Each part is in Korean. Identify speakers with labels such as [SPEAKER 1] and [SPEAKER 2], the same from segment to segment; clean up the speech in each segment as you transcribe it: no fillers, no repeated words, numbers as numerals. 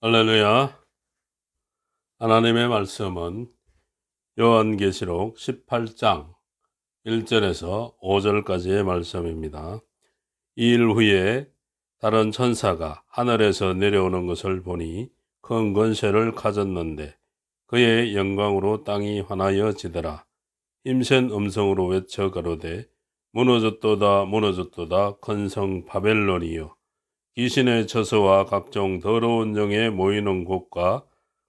[SPEAKER 1] 할렐루야. 하나님의 말씀은 요한계시록 18장 1절에서 5절까지의 말씀입니다. 이 일 후에 다른 천사가 하늘에서 내려오는 것을 보니 큰 권세를 가졌는데 그의 영광으로 땅이 환하여지더라. 힘센 음성으로 외쳐 가로되 무너졌도다 무너졌도다 큰 성 바벨론이여, 귀신의 처소와 각종 더러운 영에 모이는 곳과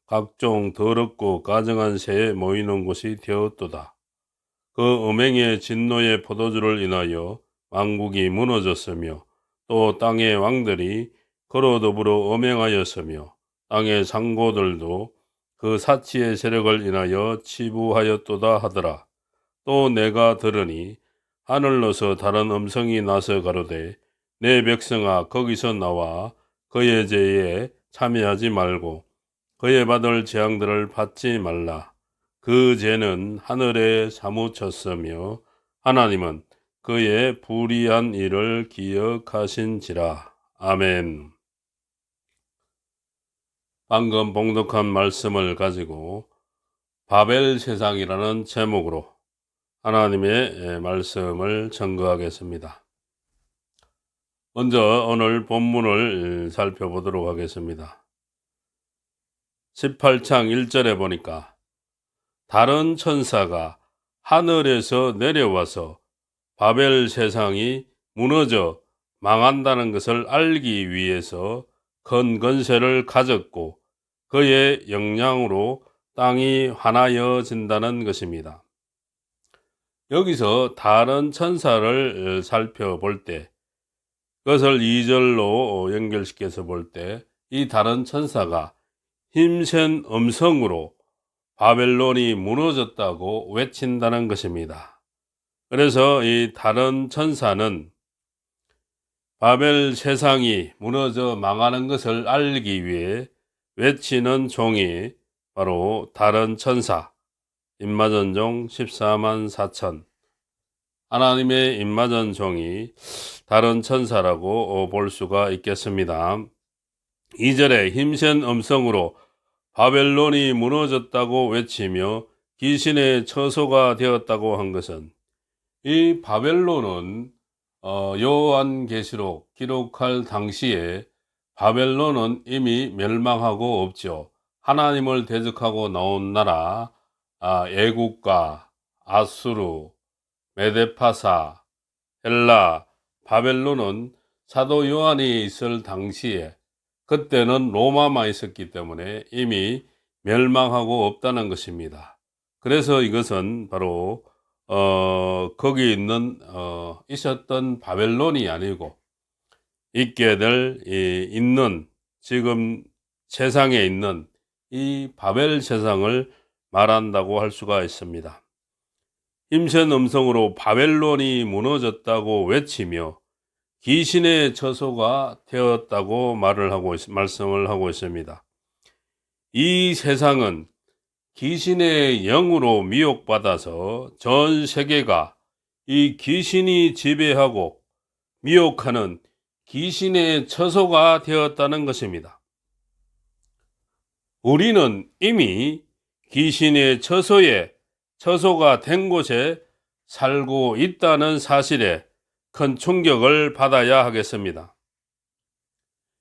[SPEAKER 1] 각종 더럽고 가증한 새에 모이는 곳이 되었도다. 그 음행의 진노의 포도주를 인하여 왕국이 무너졌으며 또 땅의 왕들이 그로 더불어 음행하였으며 땅의 상고들도 그 사치의 세력을 인하여 치부하였도다 하더라. 또 내가 들으니 하늘로서 다른 음성이 나서 가로되 내 백성아, 거기서 나와 그의 죄에 참여하지 말고 그의 받을 재앙들을 받지 말라. 그 죄는 하늘에 사무쳤으며 하나님은 그의 불의한 일을 기억하신지라. 아멘. 방금 봉독한 말씀을 가지고 바벨 세상이라는 제목으로 하나님의 말씀을 전거하겠습니다. 먼저 오늘 본문을 살펴보도록 하겠습니다. 18장 1절에 보니까 다른 천사가 하늘에서 내려와서 바벨 세상이 무너져 망한다는 것을 알기 위해서 큰 권세를 가졌고 그의 영향으로 땅이 환하여진다는 것입니다. 여기서 다른 천사를 살펴볼 때, 그것을 2절로 연결시켜서 볼 때 이 다른 천사가 힘센 음성으로 바벨론이 무너졌다고 외친다는 것입니다. 그래서 이 다른 천사는 바벨 세상이 무너져 망하는 것을 알기 위해 외치는 종이 바로 다른 천사, 임마전종 14만 4천, 하나님의 임마전 종이 다른 천사라고 볼 수가 있겠습니다. 2절에 힘센 음성으로 바벨론이 무너졌다고 외치며 귀신의 처소가 되었다고 한 것은, 이 바벨론은 요한계시록 기록할 당시에 바벨론은 이미 멸망하고 없죠. 하나님을 대적하고 나온 나라, 애국과 아수르, 메데파사, 헬라, 바벨론은 사도 요한이 있을 당시에 그때는 로마만 있었기 때문에 이미 멸망하고 없다는 것입니다. 그래서 이것은 바로 거기 있었던 바벨론이 아니고 있게 될 있는 지금 세상에 있는 이 바벨 세상을 말한다고 할 수가 있습니다. 힘센 음성으로 바벨론이 무너졌다고 외치며 귀신의 처소가 되었다고 말씀을 하고 있습니다. 이 세상은 귀신의 영으로 미혹받아서 전 세계가 이 귀신이 지배하고 미혹하는 귀신의 처소가 되었다는 것입니다. 우리는 이미 귀신의 처소가 된 곳에 살고 있다는 사실에 큰 충격을 받아야 하겠습니다.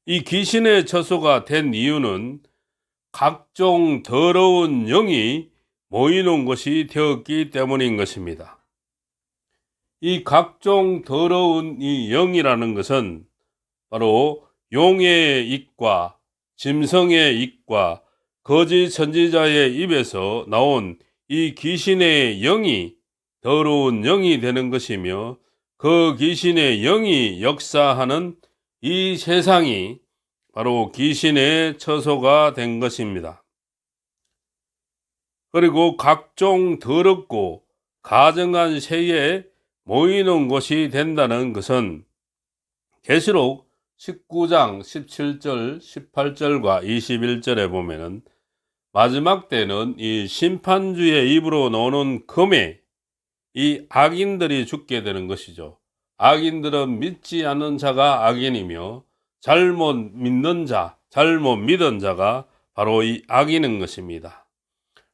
[SPEAKER 1] 이 귀신의 처소가 된 이유는 각종 더러운 영이 모이는 곳이 되었기 때문인 것입니다. 이 각종 더러운 이 영이라는 것은 바로 용의 입과 짐승의 입과 거짓 선지자의 입에서 나온 이 귀신의 영이 더러운 영이 되는 것이며, 그 귀신의 영이 역사하는 이 세상이 바로 귀신의 처소가 된 것입니다. 그리고 각종 더럽고 가증한 새에 모이는 곳이 된다는 것은 계시록 19장 17절, 18절과 21절에 보면은 마지막 때는 이 심판주의 입으로 나오는 금에 이 악인들이 죽게 되는 것이죠. 악인들은 믿지 않는 자가 악인이며 잘못 믿는 자, 잘못 믿은 자가 바로 이 악인인 것입니다.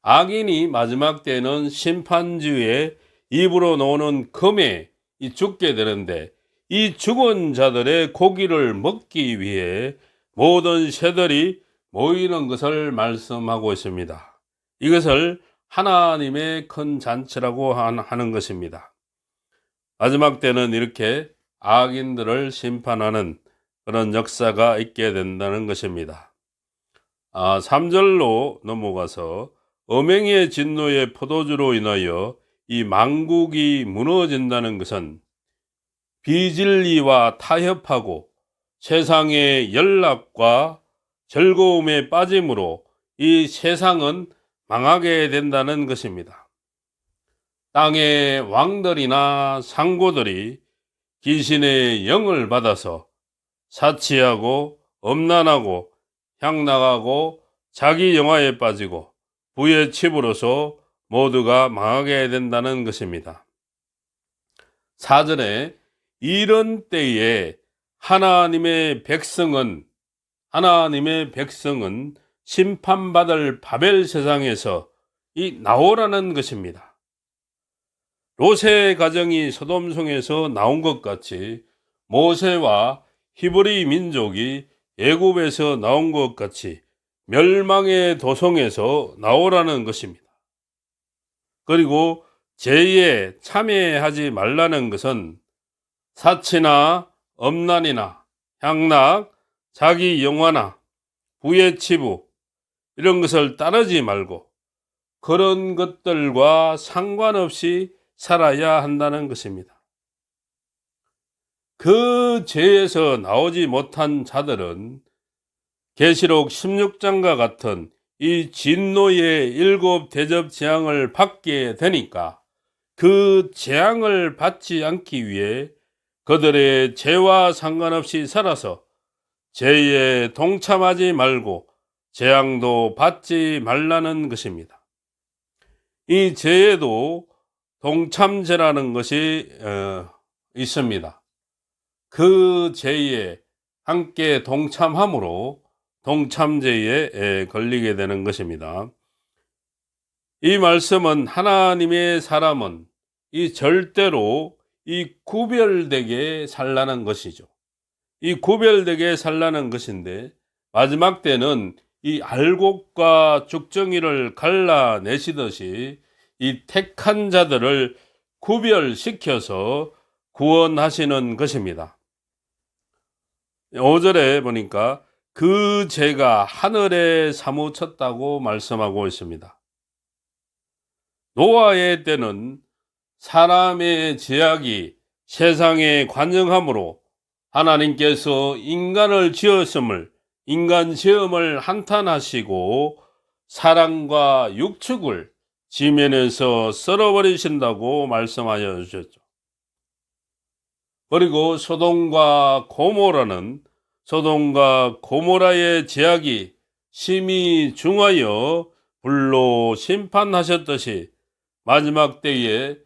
[SPEAKER 1] 악인이 마지막 때는 심판주에 입으로 나오는 금에 죽게 되는데, 이 죽은 자들의 고기를 먹기 위해 모든 새들이 모이는 것을 말씀하고 있습니다. 이것을 하나님의 큰 잔치라고 하는 것입니다. 마지막 때는 이렇게 악인들을 심판하는 그런 역사가 있게 된다는 것입니다. 3절로 넘어가서 음행의 진노의 포도주로 인하여 이 만국이 무너진다는 것은 비진리와 타협하고 세상의 연락과 즐거움에 빠짐으로 이 세상은 망하게 된다는 것입니다. 땅의 왕들이나 상고들이 귀신의 영을 받아서 사치하고 음란하고 향락하고 자기 영화에 빠지고 부의 칩으로서 모두가 망하게 된다는 것입니다. 4절에 이런 때에 하나님의 백성은 심판받을 바벨 세상에서 나오라는 것입니다. 롯의 가정이 소돔성에서 나온 것 같이 모세와 히브리 민족이 애굽에서 나온 것 같이 멸망의 도성에서 나오라는 것입니다. 그리고 죄에 참여하지 말라는 것은 사치나 음란이나 향락, 자기 영화나 부의 치부 이런 것을 따르지 말고 그런 것들과 상관없이 살아야 한다는 것입니다. 그 죄에서 나오지 못한 자들은 계시록 16장과 같은 이 진노의 7 대접 재앙을 받게 되니까 그 재앙을 받지 않기 위해 그들의 죄와 상관없이 살아서 죄에 동참하지 말고 재앙도 받지 말라는 것입니다. 이 죄에도 동참죄라는 것이 있습니다. 그 죄에 함께 동참함으로 동참죄에 걸리게 되는 것입니다. 이 말씀은 하나님의 사람은 절대로 구별되게 살라는 것이죠. 구별되게 살라는 것인데, 마지막 때는 알곡과 죽정이를 갈라내시듯이 택한 자들을 구별시켜서 구원하시는 것입니다. 5절에 보니까 그 죄가 하늘에 사무쳤다고 말씀하고 있습니다. 노아의 때는 사람의 죄악이 세상에 관영함으로 하나님께서 인간을 지었음을, 인간 시험을 한탄하시고 사랑과 육축을 지면에서 썰어버리신다고 말씀하여 주셨죠. 그리고 소돔과 고모라의 죄악이 심히 중하여 불로 심판하셨듯이 마지막 때에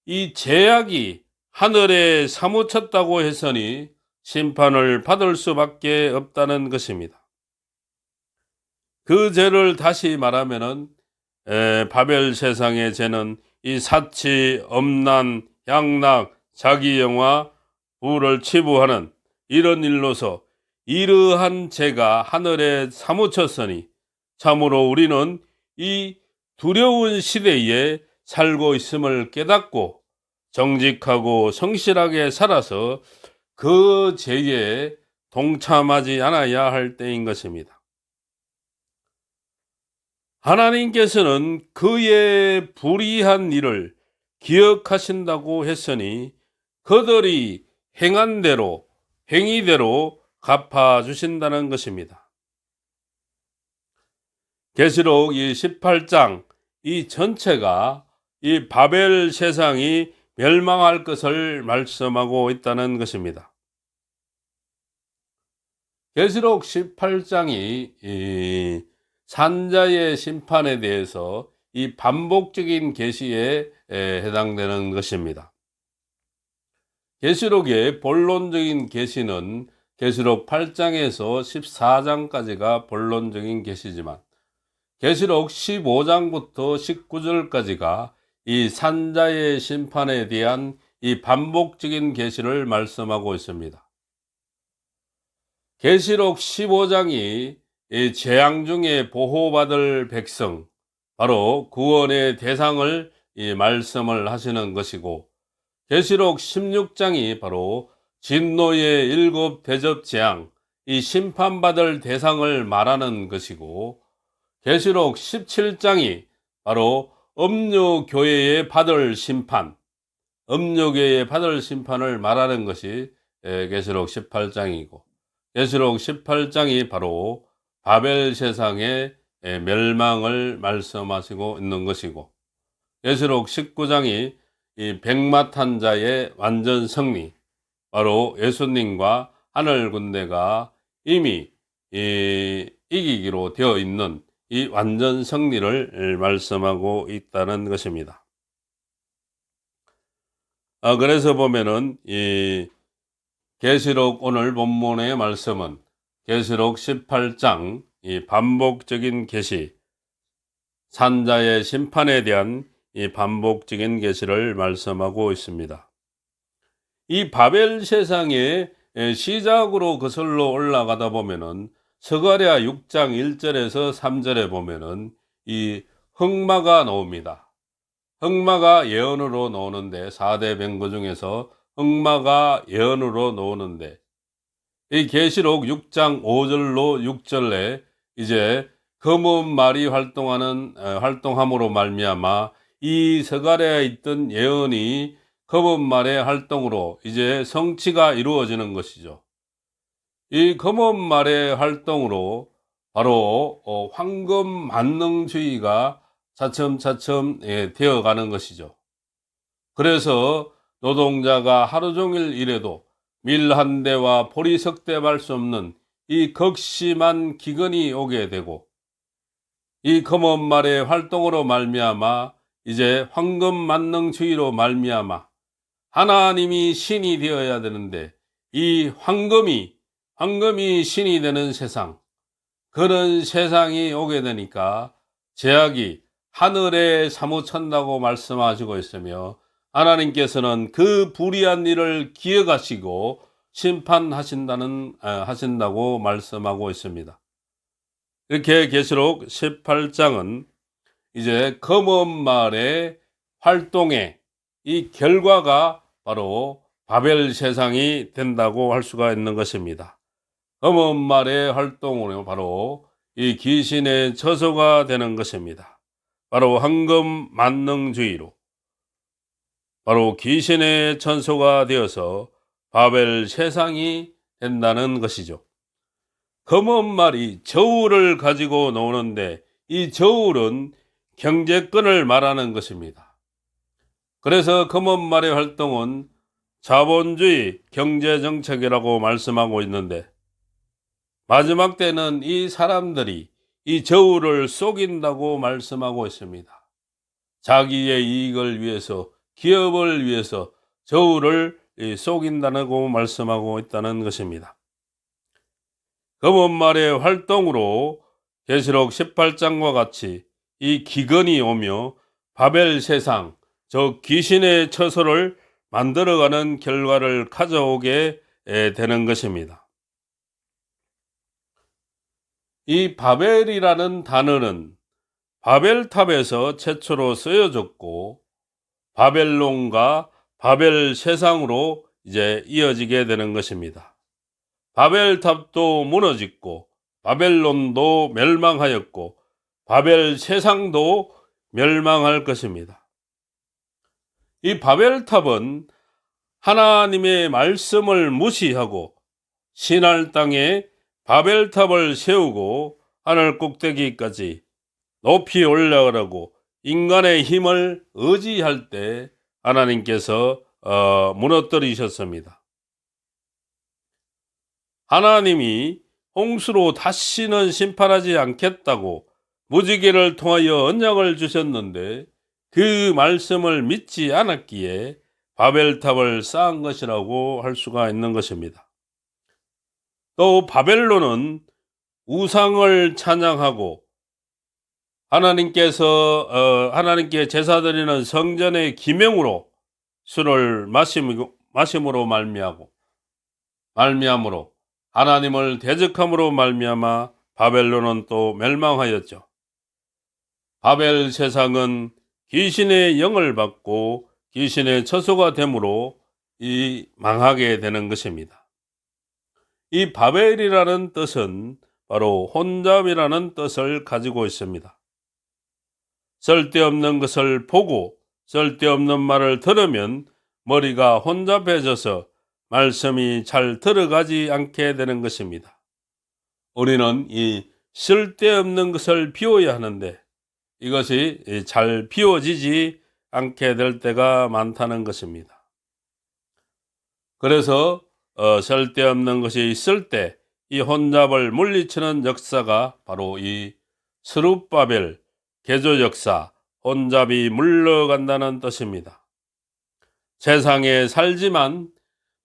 [SPEAKER 1] 이 죄악이 하늘에 사무쳤다고 했으니 심판을 받을 수밖에 없다는 것입니다. 그 죄를 다시 말하면은 바벨 세상의 죄는 이 사치, 음란, 향락, 자기 영화, 부를 치부하는 이런 일로서 이러한 죄가 하늘에 사무쳤으니 참으로 우리는 이 두려운 시대에 살고 있음을 깨닫고 정직하고 성실하게 살아서 그 죄에 동참하지 않아야 할 때인 것입니다. 하나님께서는 그의 불의한 일을 기억하신다고 했으니 그들이 행한 대로 행위대로 갚아주신다는 것입니다. 계시록 18장 전체가 바벨 세상이 멸망할 것을 말씀하고 있다는 것입니다. 계시록 18장이 산자의 심판에 대해서 반복적인 계시에 해당되는 것입니다. 계시록의 본론적인 계시는 계시록 8장에서 14장까지가 본론적인 계시지만 계시록 15장부터 19절까지가 이 산자의 심판에 대한 이 반복적인 계시를 말씀하고 있습니다. 계시록 15장이 이 재앙 중에 보호받을 백성, 바로 구원의 대상을 이 말씀을 하시는 것이고, 계시록 16장이 바로 진노의 7 대접 재앙, 이 심판받을 대상을 말하는 것이고, 계시록 17장이 바로 음료교회에 받을 심판, 음료교회에 받을 심판을 말하는 것이 계시록 18장이고, 계시록 18장이 바로 바벨 세상의 멸망을 말씀하시고 있는 것이고, 계시록 19장이 이 백마탄 자의 완전 승리, 바로 예수님과 하늘 군대가 이미 이기기로 되어 있는 이 완전 승리를 말씀하고 있다는 것입니다. 그래서 보면은 이 계시록 오늘 본문의 말씀은 계시록 18장 이 반복적인 계시, 산자의 심판에 대한 이 반복적인 계시를 말씀하고 있습니다. 이 바벨 세상의 시작으로 거슬러 올라가다 보면은 스가랴 6장 1절에서 3절에 보면은 이 흑마가 나옵니다. 흑마가 예언으로 나오는데 4대 병거 중에서 흑마가 예언으로 나오는데, 이 계시록 6장 5절로 6절에 이제 검은 말이 활동함으로 말미암아 이 스가랴에 있던 예언이 검은 말의 활동으로 이제 성취가 이루어지는 것이죠. 이 검은 말의 활동으로 바로 황금 만능주의가 차츰차츰 되어가는 것이죠. 그래서 노동자가 하루 종일 일해도 밀 한 대와 보리 석 대 발 수 없는 이 극심한 기근이 오게 되고, 이 검은 말의 활동으로 말미암아 이제 황금 만능주의로 말미암아 하나님이 신이 되어야 되는데 이 황금이 신이 되는 세상, 그런 세상이 오게 되니까 제약이 하늘에 사무친다고 말씀하시고 있으며, 하나님께서는 그 불의한 일을 기억하시고 하신다고 말씀하고 있습니다. 이렇게 계시록 18장은 이제 검은 말의 활동의 이 결과가 바로 바벨 세상이 된다고 할 수가 있는 것입니다. 검은 말의 활동으로 바로 이 귀신의 처소가 되는 것입니다. 바로 황금 만능주의로 바로 귀신의 천소가 되어서 바벨 세상이 된다는 것이죠. 검은 말이 저울을 가지고 노는데 이 저울은 경제권을 말하는 것입니다. 그래서 검은 말의 활동은 자본주의 경제정책이라고 말씀하고 있는데, 마지막 때는 이 사람들이 이 저울을 속인다고 말씀하고 있습니다. 자기의 이익을 위해서, 기업을 위해서 저울을 속인다고 말씀하고 있다는 것입니다. 검은 말의 활동으로 계시록 18장과 같이 이 기근이 오며 바벨 세상, 저 귀신의 처소를 만들어가는 결과를 가져오게 되는 것입니다. 이 바벨이라는 단어는 바벨탑에서 최초로 쓰여졌고, 바벨론과 바벨 세상으로 이제 이어지게 되는 것입니다. 바벨탑도 무너졌고, 바벨론도 멸망하였고, 바벨 세상도 멸망할 것입니다. 이 바벨탑은 하나님의 말씀을 무시하고 신할 땅에 바벨탑을 세우고 하늘 꼭대기까지 높이 올라가라고 인간의 힘을 의지할 때 하나님께서 무너뜨리셨습니다. 하나님이 홍수로 다시는 심판하지 않겠다고 무지개를 통하여 언약을 주셨는데 그 말씀을 믿지 않았기에 바벨탑을 쌓은 것이라고 할 수가 있는 것입니다. 또 바벨론은 우상을 찬양하고 하나님께 제사 드리는 성전의 기명으로 술을 마심으로 말미암으로 하나님을 대적함으로 말미암아 바벨론은 또 멸망하였죠. 바벨 세상은 귀신의 영을 받고 귀신의 처소가 되므로 망하게 되는 것입니다. 이 바벨이라는 뜻은 바로 혼잡이라는 뜻을 가지고 있습니다. 쓸데없는 것을 보고 쓸데없는 말을 들으면 머리가 혼잡해져서 말씀이 잘 들어가지 않게 되는 것입니다. 우리는 이 쓸데없는 것을 비워야 하는데 이것이 잘 비워지지 않게 될 때가 많다는 것입니다. 그래서 쓸데없는 것이 있을 때 이 혼잡을 물리치는 역사가 바로 이 스룹바벨 개조 역사, 혼잡이 물러간다는 뜻입니다. 세상에 살지만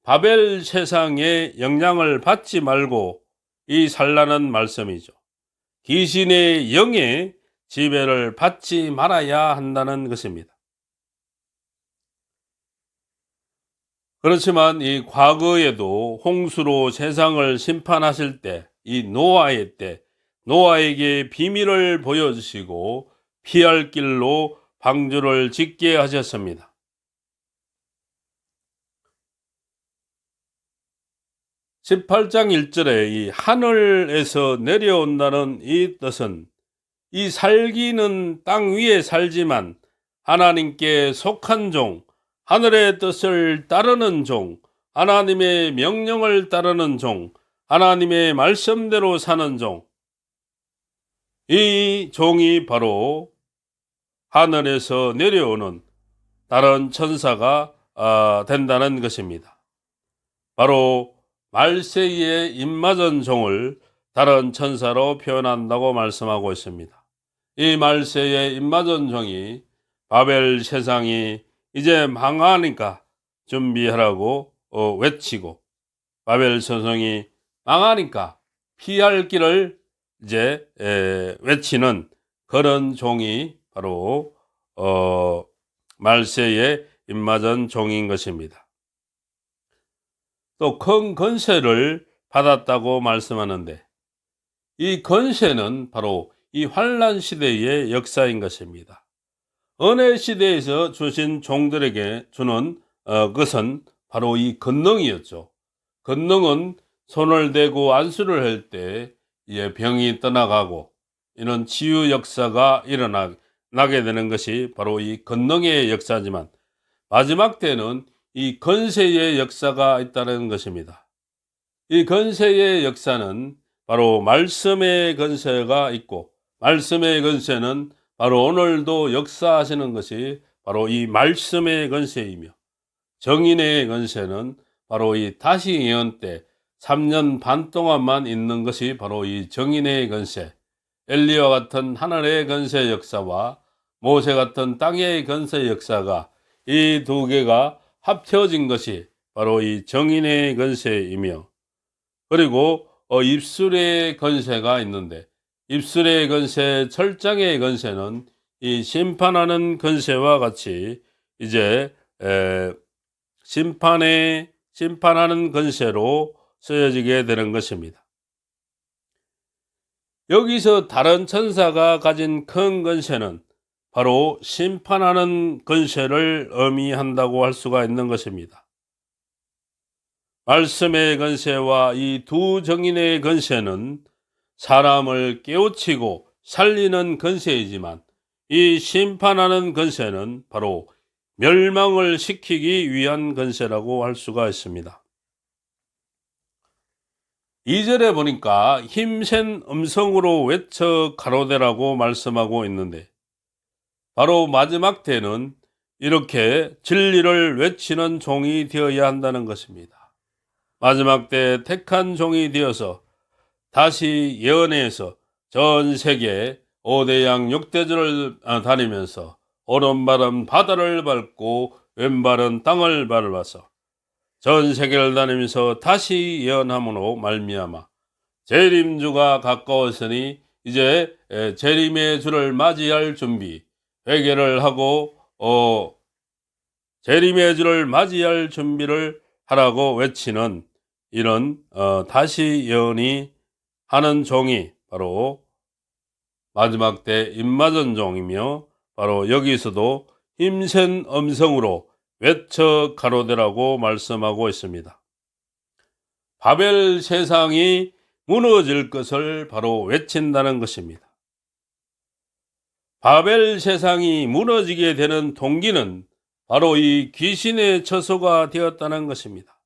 [SPEAKER 1] 바벨 세상의 영향을 받지 말고 살라는 말씀이죠. 귀신의 영의 지배를 받지 말아야 한다는 것입니다. 그렇지만 이 과거에도 홍수로 세상을 심판하실 때, 이 노아의 때, 노아에게 비밀을 보여주시고 피할 길로 방주를 짓게 하셨습니다. (18장 1절에) 이 하늘에서 내려온다는 이 뜻은 이 살기는 땅 위에 살지만 하나님께 속한 종, 하늘의 뜻을 따르는 종, 하나님의 명령을 따르는 종, 하나님의 말씀대로 사는 종, 이 종이 바로 하늘에서 내려오는 다른 천사가 된다는 것입니다. 바로 말세에 입맞은 종을 다른 천사로 표현한다고 말씀하고 있습니다. 이 말세에 입맞은 종이 바벨 세상이 이제 망하니까 준비하라고 외치고 바벨 세상이 망하니까 피할 길을 이제 외치는 그런 종이 바로 말세에 입맞은 종인 것입니다. 또 큰 권세를 받았다고 말씀하는데 이 권세는 바로 이 환난 시대의 역사인 것입니다. 은혜 시대에서 주신 종들에게 주는 것은 바로 이 권능이었죠. 권능은 손을 대고 안수를 할 때 병이 떠나가고 이런 치유 역사가 일어나게 되는 것이 바로 이 권능의 역사지만 마지막 때는 이 권세의 역사가 있다는 것입니다. 이 권세의 역사는 바로 말씀의 권세가 있고 말씀의 권세는 바로 오늘도 역사하시는 것이 바로 이 말씀의 권세이며 정인의 권세는 바로 이 다시 예언 때 3년 반 동안만 있는 것이 바로 이 정인의 권세, 엘리야와 같은 하늘의 권세 역사와 모세 같은 땅의 권세 역사가 이 두 개가 합쳐진 것이 바로 이 정인의 권세이며 그리고 입술의 권세가 있는데 입술의 권세, 철장의 권세는 이 심판하는 권세와 같이 이제 심판하는 권세로 쓰여지게 되는 것입니다. 여기서 다른 천사가 가진 큰 권세는 바로 심판하는 권세를 의미한다고 할 수가 있는 것입니다. 말씀의 권세와 이 두 정인의 권세는 사람을 깨우치고 살리는 권세이지만 이 심판하는 권세는 바로 멸망을 시키기 위한 권세라고 할 수가 있습니다. 2절에 보니까 힘센 음성으로 외쳐 가로되라고 말씀하고 있는데 바로 마지막 때는 이렇게 진리를 외치는 종이 되어야 한다는 것입니다. 마지막 때 택한 종이 되어서 다시 예언에서 전 세계 5대양 6대주를 다니면서 오른발은 바다를 밟고 왼발은 땅을 밟아서 전 세계를 다니면서 다시 예언함으로 말미암아 재림주가 가까웠으니 이제 재림의 주를 맞이할 준비, 회개를 하고 재림의 주를 맞이할 준비를 하라고 외치는 이런 다시 예언이 하는 종이 바로 마지막 때 임마전 종이며, 바로 여기서도 힘센 음성으로 외쳐 가로되라고 말씀하고 있습니다. 바벨 세상이 무너질 것을 바로 외친다는 것입니다. 바벨 세상이 무너지게 되는 동기는 바로 이 귀신의 처소가 되었다는 것입니다.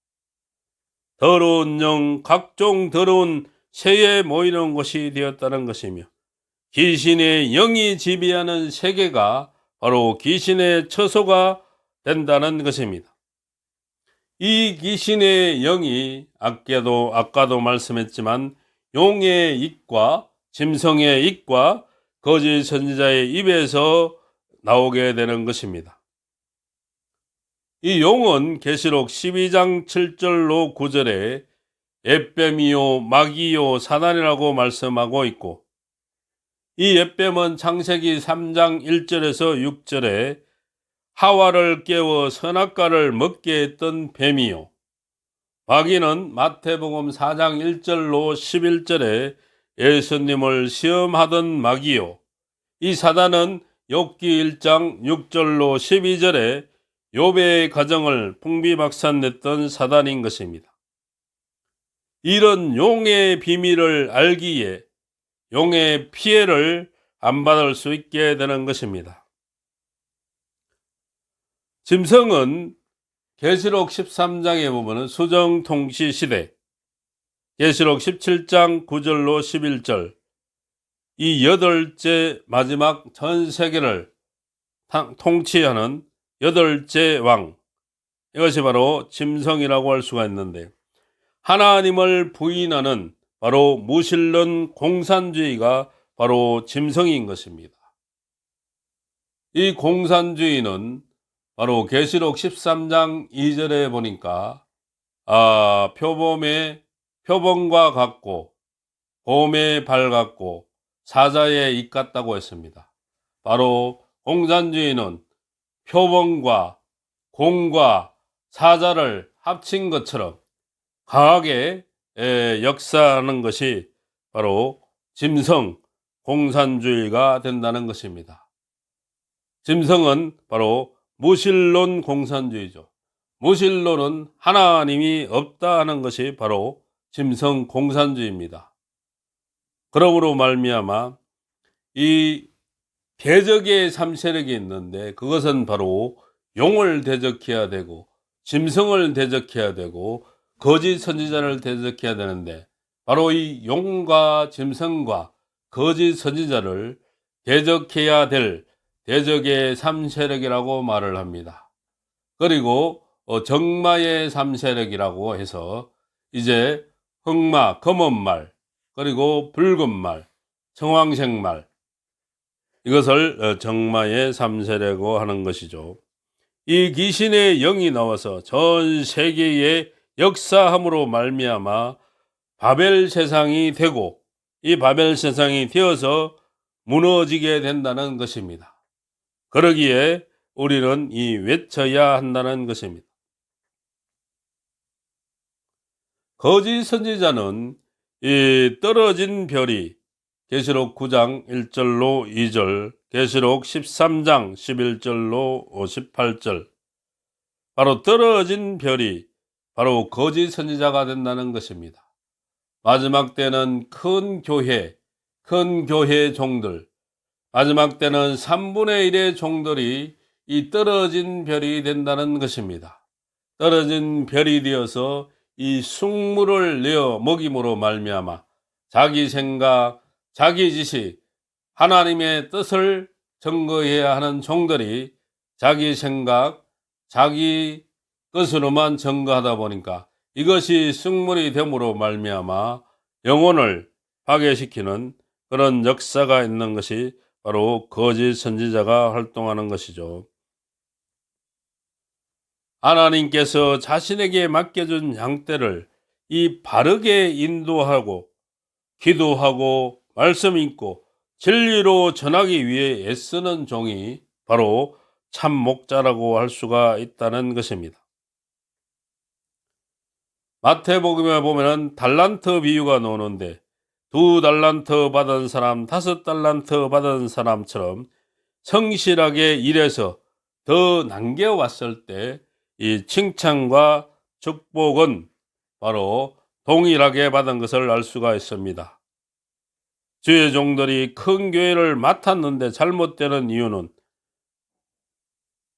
[SPEAKER 1] 더러운 영, 각종 더러운 새에 모이는 곳이 되었다는 것이며, 귀신의 영이 지배하는 세계가 바로 귀신의 처소가 된다는 것입니다. 이 귀신의 영이 아까도 말씀했지만 용의 입과 짐승의 입과 거짓 선지자의 입에서 나오게 되는 것입니다. 이 용은 계시록 12장 7절로 9절에 옅뱀이요 마귀요 사단이라고 말씀하고 있고, 이 옅뱀은 창세기 3장 1절에서 6절에 하와를 깨워 선악과를 먹게 했던 뱀이요, 마귀는 마태복음 4장 1절로 11절에 예수님을 시험하던 마귀요, 이 사단은 욥기 1장 6절로 12절에 욥의 가정을 풍비박산냈던 사단인 것입니다. 이런 용의 비밀을 알기에 용의 피해를 안 받을 수 있게 되는 것입니다. 짐승은 계시록 13장에 보면 수정통치 시대, 계시록 17장 9절로 11절, 이 여덟째 마지막 전 세계를 통치하는 여덟째 왕, 이것이 바로 짐승이라고 할 수가 있는데, 하나님을 부인하는 바로 무신론 공산주의가 바로 짐승인 것입니다. 이 공산주의는 바로 계시록 13장 2절에 보니까 표범과 같고 곰의 발 같고 사자의 입 같다고 했습니다. 바로 공산주의는 표범과 곰과 사자를 합친 것처럼 강하게 역사하는 것이 바로 짐승 공산주의가 된다는 것입니다. 짐승은 바로 무신론 공산주의죠. 무신론은 하나님이 없다 하는 것이 바로 짐승 공산주의입니다. 그러므로 말미암아 이 대적의 3세력이 있는데, 그것은 바로 용을 대적해야 되고 짐승을 대적해야 되고 거짓 선지자를 대적해야 되는데, 바로 이 용과 짐승과 거짓 선지자를 대적해야 될 대적의 3세력이라고 말을 합니다. 그리고 정마의 3세력이라고 해서 이제 흑마, 검은 말, 그리고 붉은 말, 청황색 말, 이것을 정마의 3세력이라고 하는 것이죠. 이 귀신의 영이 나와서 전 세계에 역사함으로 말미암아 바벨 세상이 되고, 이 바벨 세상이 되어서 무너지게 된다는 것입니다. 그러기에 우리는 이 외쳐야 한다는 것입니다. 거짓 선지자는 이 떨어진 별이 계시록 9장 1절로 2절, 계시록 13장 11절로 18절, 바로 떨어진 별이 바로 거짓 선지자가 된다는 것입니다. 마지막 때는 큰 교회 종들, 마지막 때는 3분의 1의 종들이 이 떨어진 별이 된다는 것입니다. 떨어진 별이 되어서 이 숙물을 내어 먹임으로 말미암아 자기 생각, 자기 지식, 하나님의 뜻을 증거해야 하는 종들이 자기 생각, 자기 것으로만 증거하다 보니까 이것이 숙물이 됨으로 말미암아 영혼을 파괴시키는 그런 역사가 있는 것이 바로 거짓 선지자가 활동하는 것이죠. 하나님께서 자신에게 맡겨준 양떼를 이 바르게 인도하고 기도하고 말씀 읽고 진리로 전하기 위해 애쓰는 종이 바로 참 목자라고 할 수가 있다는 것입니다. 마태복음에 보면은 달란트 비유가 나오는데 2달란트 받은 사람, 5달란트 받은 사람처럼 성실하게 일해서 더 남겨왔을 때 이 칭찬과 축복은 바로 동일하게 받은 것을 알 수가 있습니다. 주의 종들이 큰 교회를 맡았는데 잘못되는 이유는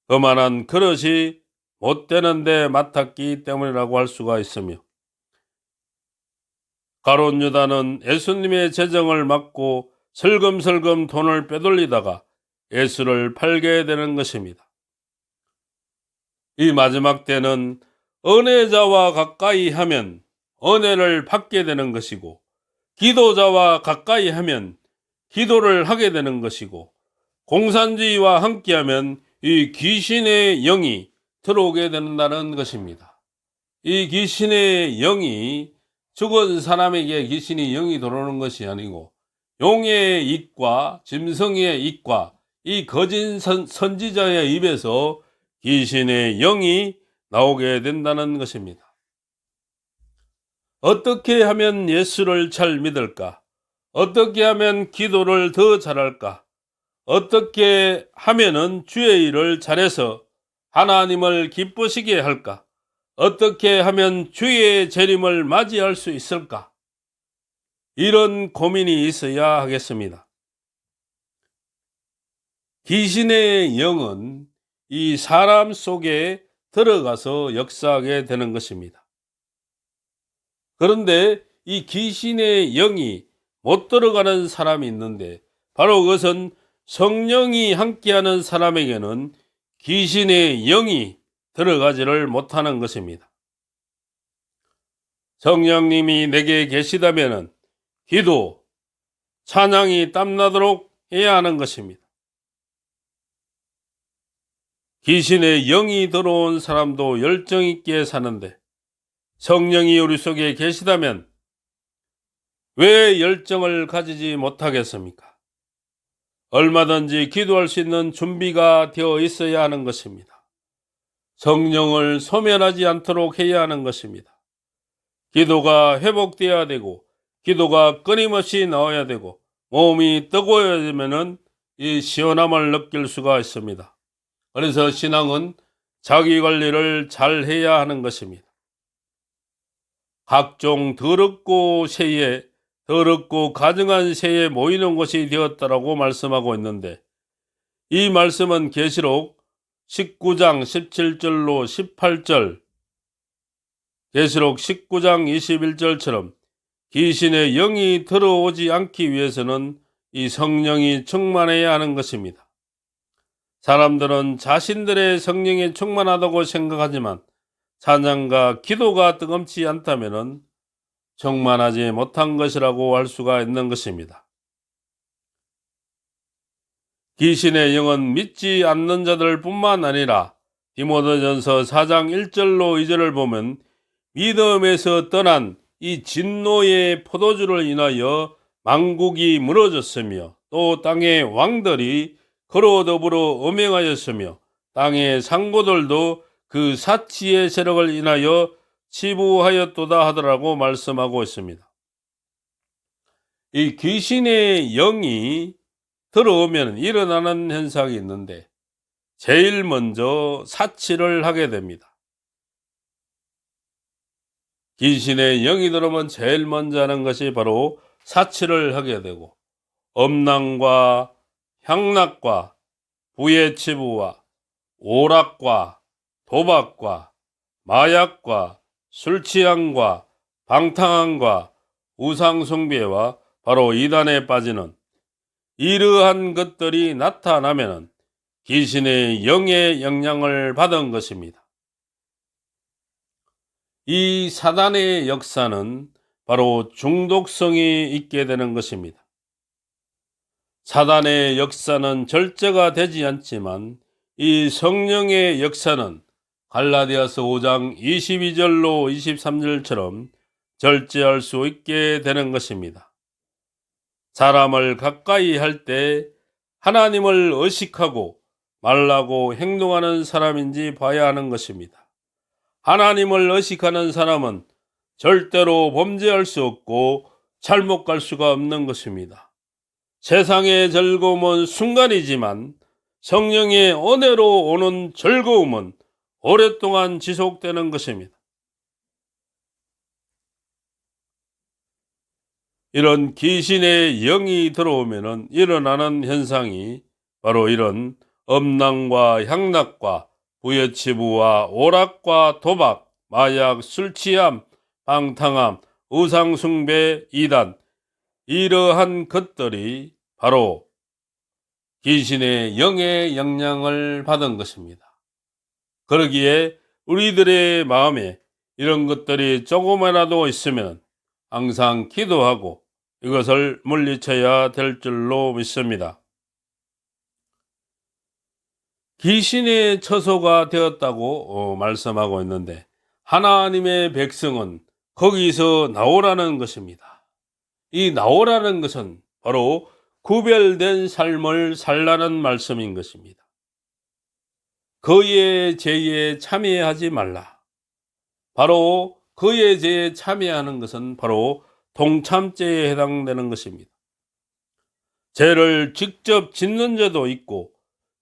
[SPEAKER 1] 그만한 그릇이 못 되는데 맡았기 때문이라고 할 수가 있으며, 가룟 유다는 예수님의 재정을 맡고 슬금슬금 돈을 빼돌리다가 예수를 팔게 되는 것입니다. 이 마지막 때는 은혜자와 가까이 하면 은혜를 받게 되는 것이고, 기도자와 가까이 하면 기도를 하게 되는 것이고, 공산주의와 함께하면 이 귀신의 영이 들어오게 된다는 것입니다. 이 귀신의 영이 죽은 사람에게 귀신이 영이 들어오는 것이 아니고, 용의 입과 짐승의 입과 이 거짓 선지자의 입에서 귀신의 영이 나오게 된다는 것입니다. 어떻게 하면 예수를 잘 믿을까? 어떻게 하면 기도를 더 잘할까? 어떻게 하면은 주의 일을 잘해서 하나님을 기쁘시게 할까? 어떻게 하면 주의 재림을 맞이할 수 있을까? 이런 고민이 있어야 하겠습니다. 귀신의 영은 이 사람 속에 들어가서 역사하게 되는 것입니다. 그런데 이 귀신의 영이 못 들어가는 사람이 있는데, 바로 그것은 성령이 함께하는 사람에게는 귀신의 영이 들어가지를 못하는 것입니다. 성령님이 내게 계시다면 기도, 찬양이 땀나도록 해야 하는 것입니다. 귀신의 영이 들어온 사람도 열정 있게 사는데, 성령이 우리 속에 계시다면 왜 열정을 가지지 못하겠습니까? 얼마든지 기도할 수 있는 준비가 되어 있어야 하는 것입니다. 성령을 소멸하지 않도록 해야 하는 것입니다. 기도가 회복되어야 되고, 기도가 끊임없이 나와야 되고, 몸이 뜨거워야 되면은 이 시원함을 느낄 수가 있습니다. 그래서 신앙은 자기 관리를 잘 해야 하는 것입니다. 각종 더럽고 세에, 더럽고 가증한 세에 모이는 곳이 되었다라고 말씀하고 있는데, 이 말씀은 계시록 19장 17절로 18절, 계시록 19장 21절처럼 귀신의 영이 들어오지 않기 위해서는 이 성령이 충만해야 하는 것입니다. 사람들은 자신들의 성령에 충만하다고 생각하지만 찬양과 기도가 뜨겁지 않다면 충만하지 못한 것이라고 할 수가 있는 것입니다. 귀신의 영은 믿지 않는 자들 뿐만 아니라 디모데전서 4장 1절로 2절을 보면, 믿음에서 떠난 이 진노의 포도주를 인하여 만국이 무너졌으며, 또 땅의 왕들이 그로 더불어 음행하였으며, 땅의 상고들도 그 사치의 세력을 인하여 치부하였도다 하더라고 말씀하고 있습니다. 이 귀신의 영이 들어오면 일어나는 현상이 있는데, 제일 먼저 사치를 하게 됩니다. 귀신의 영이 들어오면 제일 먼저 하는 것이 바로 사치를 하게 되고, 음란과 향락과 부의 치부와 오락과 도박과 마약과 술취함과 방탕함과 우상숭배와 바로 이단에 빠지는 이러한 것들이 나타나면 귀신의 영의 영향을 받은 것입니다. 이 사단의 역사는 바로 중독성이 있게 되는 것입니다. 사단의 역사는 절제가 되지 않지만 이 성령의 역사는 갈라디아서 5장 22절로 23절처럼 절제할 수 있게 되는 것입니다. 사람을 가까이 할 때 하나님을 의식하고 말하고 행동하는 사람인지 봐야 하는 것입니다. 하나님을 의식하는 사람은 절대로 범죄할 수 없고 잘못 갈 수가 없는 것입니다. 세상의 즐거움은 순간이지만 성령의 은혜로 오는 즐거움은 오랫동안 지속되는 것입니다. 이런 귀신의 영이 들어오면 일어나는 현상이 바로 이런 음란과 향락과 부여치부와 오락과 도박, 마약, 술취함, 방탕함, 우상숭배, 이단, 이러한 것들이 바로 귀신의 영의 영향을 받은 것입니다. 그러기에 우리들의 마음에 이런 것들이 조금이라도 있으면 항상 기도하고 이것을 물리쳐야 될 줄로 믿습니다. 귀신의 처소가 되었다고 말씀하고 있는데 하나님의 백성은 거기서 나오라는 것입니다. 이 나오라는 것은 바로 구별된 삶을 살라는 말씀인 것입니다. 그의 죄에 참여하지 말라. 바로 그의 죄에 참여하는 것은 바로 동참죄에 해당되는 것입니다. 죄를 직접 짓는 죄도 있고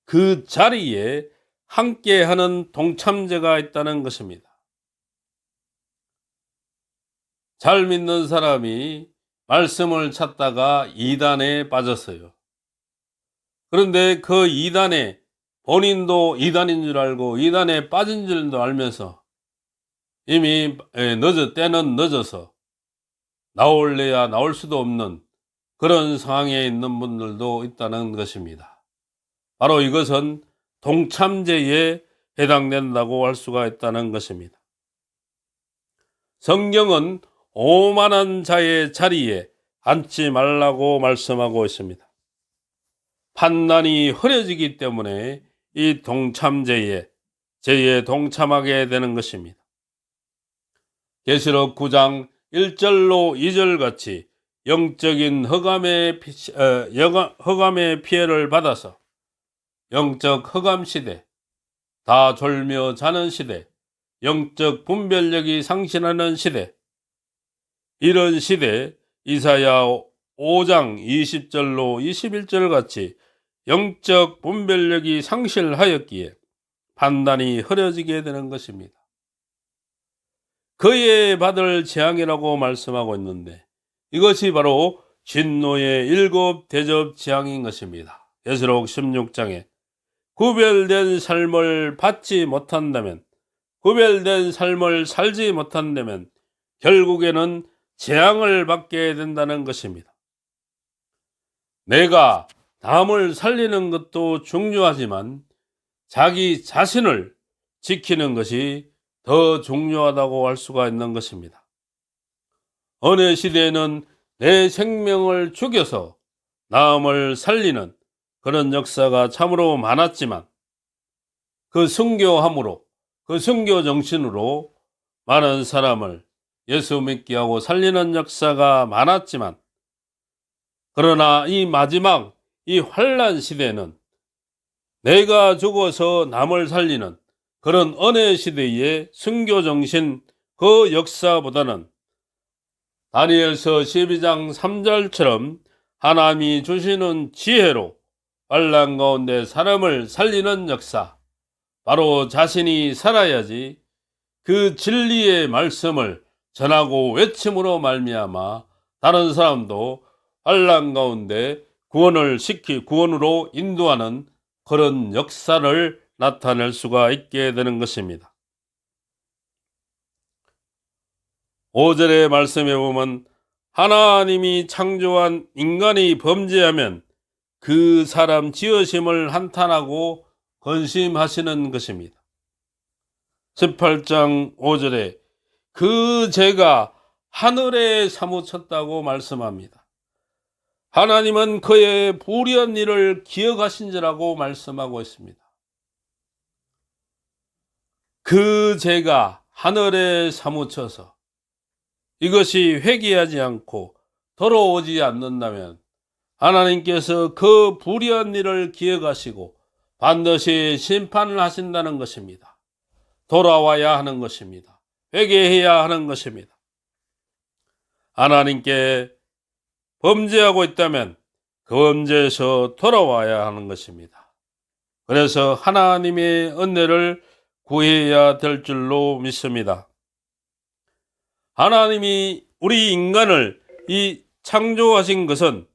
[SPEAKER 1] 그 자리에 함께하는 동참죄가 있다는 것입니다. 잘 믿는 사람이 말씀을 찾다가 이단에 빠졌어요. 그런데 그 이단에 본인도 이단인 줄 알고 이단에 빠진 줄도 알면서 이미 때는 늦어서 나올래야 나올 수도 없는 그런 상황에 있는 분들도 있다는 것입니다. 바로 이것은 동참죄에 해당된다고 할 수가 있다는 것입니다. 성경은 오만한 자의 자리에 앉지 말라고 말씀하고 있습니다. 판단이 흐려지기 때문에 이 동참죄에 동참하게 되는 것입니다. 계시록 9장 1절로 2절 같이 영적인 흑암의 피해를 받아서 영적 흑암 시대, 다 졸며 자는 시대, 영적 분별력이 상실하는 시대, 이런 시대 이사야 5장 20절로 21절 같이 영적 분별력이 상실하였기에 판단이 흐려지게 되는 것입니다. 그에 받을 재앙이라고 말씀하고 있는데 이것이 바로 진노의 7 대접 재앙인 것입니다. 계시록 16장에 구별된 삶을 받지 못한다면, 구별된 삶을 살지 못한다면 결국에는 재앙을 받게 된다는 것입니다. 내가 남을 살리는 것도 중요하지만 자기 자신을 지키는 것이 더 중요하다고 할 수가 있는 것입니다. 어느 시대에는 내 생명을 죽여서 남을 살리는 그런 역사가 참으로 많았지만 그 순교함으로, 그 순교 정신으로 많은 사람을 예수 믿게 하고 살리는 역사가 많았지만, 그러나 이 마지막 이 환난 시대는 내가 죽어서 남을 살리는 그런 은혜 시대의 순교 정신 그 역사보다는 다니엘서 12장 3절처럼 하나님이 주시는 지혜로 환난 가운데 사람을 살리는 역사, 바로 자신이 살아야지 그 진리의 말씀을 전하고 외침으로 말미암아 다른 사람도 환난 가운데 구원으로 인도하는 그런 역사를 나타낼 수가 있게 되는 것입니다. 5절의 말씀에 보면 하나님이 창조한 인간이 범죄하면 그 사람 지으심을 한탄하고 근심하시는 것입니다. 18장 5절에 그 죄가 하늘에 사무쳤다고 말씀합니다. 하나님은 그의 불의한 일을 기억하신지라고 말씀하고 있습니다. 그 죄가 하늘에 사무쳐서 이것이 회개하지 않고 돌아오지 않는다면 하나님께서 그 불의한 일을 기억하시고 반드시 심판을 하신다는 것입니다. 돌아와야 하는 것입니다. 회개해야 하는 것입니다. 하나님께 범죄하고 있다면 그 범죄에서 돌아와야 하는 것입니다. 그래서 하나님의 은혜를 구해야 될 줄로 믿습니다. 하나님이 우리 인간을 창조하신 것은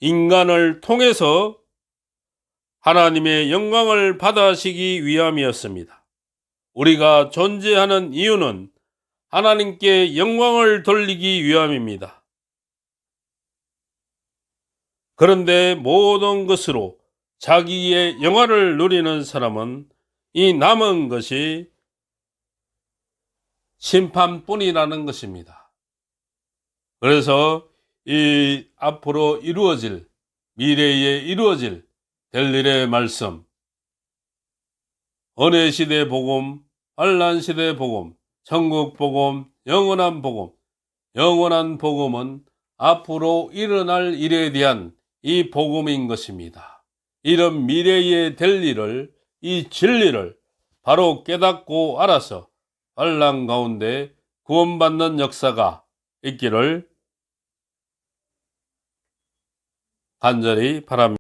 [SPEAKER 1] 인간을 통해서 하나님의 영광을 받아시기 위함이었습니다. 우리가 존재하는 이유는 하나님께 영광을 돌리기 위함입니다. 그런데 모든 것으로 자기의 영화를 누리는 사람은 이 남은 것이 심판뿐이라는 것입니다. 그래서 이 앞으로 이루어질, 미래에 이루어질 될 일의 말씀, 은혜 시대 복음, 환난 시대 복음, 천국 복음, 영원한 복음, 영원한 복음은 앞으로 일어날 일에 대한 이 복음인 것입니다. 이런 미래에 될 일을, 이 진리를 바로 깨닫고 알아서 환난 가운데 구원받는 역사가 있기를 간절히 바랍니다.